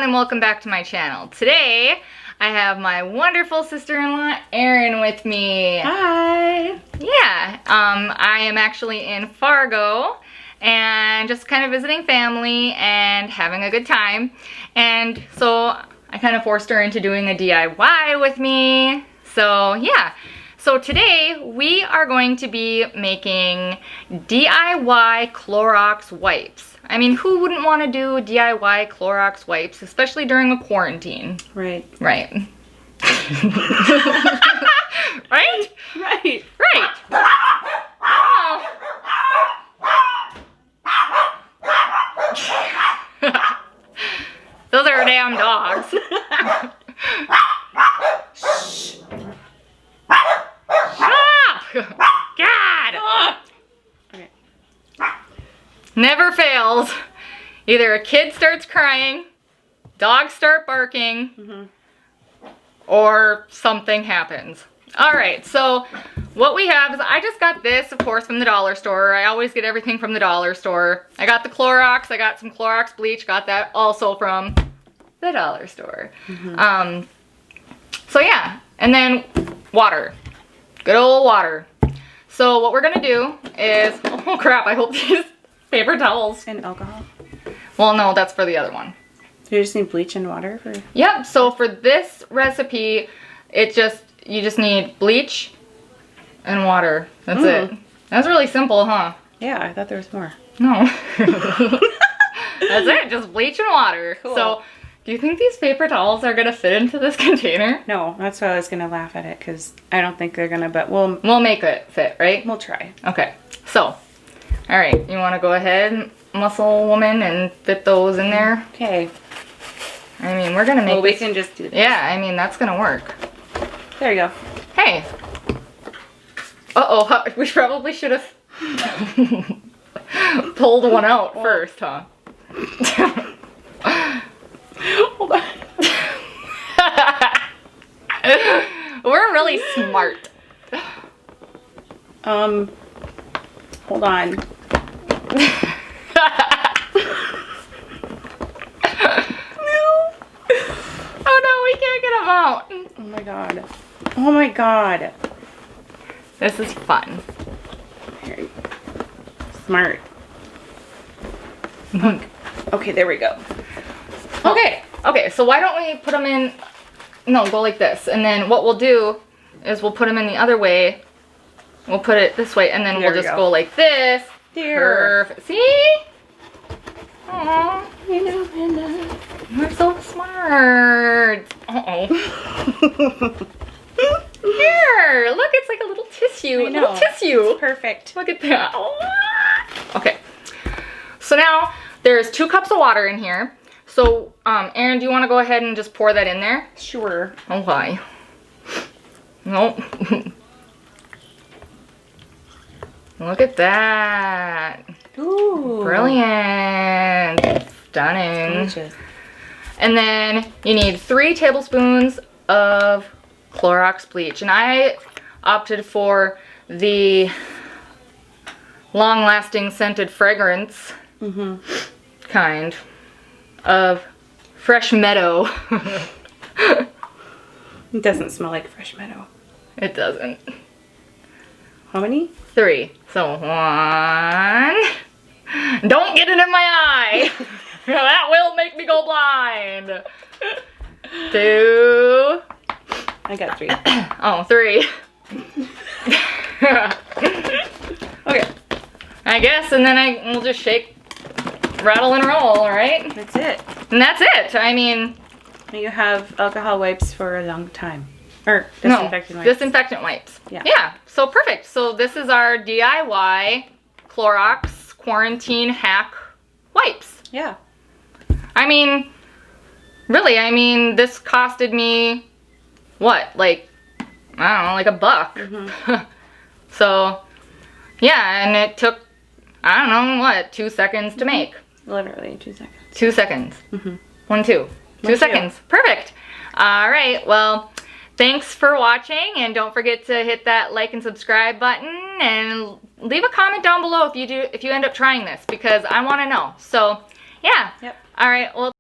and welcome back to my channel. Today, I have my wonderful sister-in-law, Erin, with me. Hi. Yeah, I am actually in Fargo and just kind of visiting family and having a good time. And so I kind of forced her into doing a DIY with me. So yeah. So today we are going to be making DIY Clorox wipes. I mean, who wouldn't want to do DIY Clorox wipes, especially during a quarantine? Right. Right. Right? Right. Right. Oh. Those are damn dogs. Shh. God! Okay. Never fails. Either a kid starts crying, dogs start barking, or something happens. Alright, so what we have is, I just got this, of course, from the dollar store. I always get everything from the dollar store. I got the Clorox, I got some Clorox Bleach, got that also from the dollar store. So yeah, and then water. Good old water. So what we're gonna do is, oh crap, I hope these paper towels. And alcohol. Well, no, that's for the other one. You just need bleach and water for. Yep, so for this recipe, you just need bleach and water. That's it. That's really simple, huh? Yeah, I thought there was more. No. That's it, just bleach and water. Cool. So, do you think these paper towels are gonna fit into this container? No, that's why I was gonna laugh at it, because I don't think they're gonna, but we'll make it fit, right? we'll try. Okay, so, all right, you wanna go ahead, muscle woman, and fit those in there? Okay. I mean, we're gonna make Well, we this- can just do this. Yeah, I mean, that's gonna work. There you go. Hey. Uh-oh, we probably should have pulled one out first, huh? Hold on. We're really smart. Hold on. Oh no, we can't get them out. Oh my god. Oh my god. This is fun. Here. Smart. Okay, there we go. Okay, so why don't we put them in, no, go like this. And then what we'll do is we'll put them in the other way. We'll put it this way, and then There we'll we just go. go like this. There. Perfect. See? Aww. You know, You're so smart. Uh-oh. Here, look, it's like a little tissue. I know. Little tissue. perfect. Look at that. Okay. So now there's 2 cups of water in here. So, Erin, do you want to go ahead and just pour that in there? Sure. Oh, why? Nope. Look at that. Ooh. Brilliant. Stunning. Delicious. And then you need 3 tablespoons of Clorox bleach. And I opted for the long-lasting scented fragrance kind of fresh meadow. It doesn't smell like fresh meadow. It doesn't. How many? 3. So 1. Don't get it in my eye. That will make me go blind. 2. I got 3. Oh, 3. Okay. I guess, and then we'll just shake, rattle, and roll, all right? That's it. And that's it. I mean, You have alcohol wipes for a long time. Or no, disinfectant wipes. disinfectant wipes. Yeah. Yeah, so perfect. So this is our DIY Clorox quarantine hack wipes. Yeah. I mean, really, I mean, this costed me, what, like, I don't know, like $1. So, yeah, and it took, I don't know, what, 2 seconds to make. Literally 2 seconds. 2 seconds. 1, 2. 2 seconds. Perfect. All right, well, thanks for watching, and don't forget to hit that like and subscribe button, and leave a comment down below if you end up trying this, because I want to know. So, yeah. Yep. All right, well,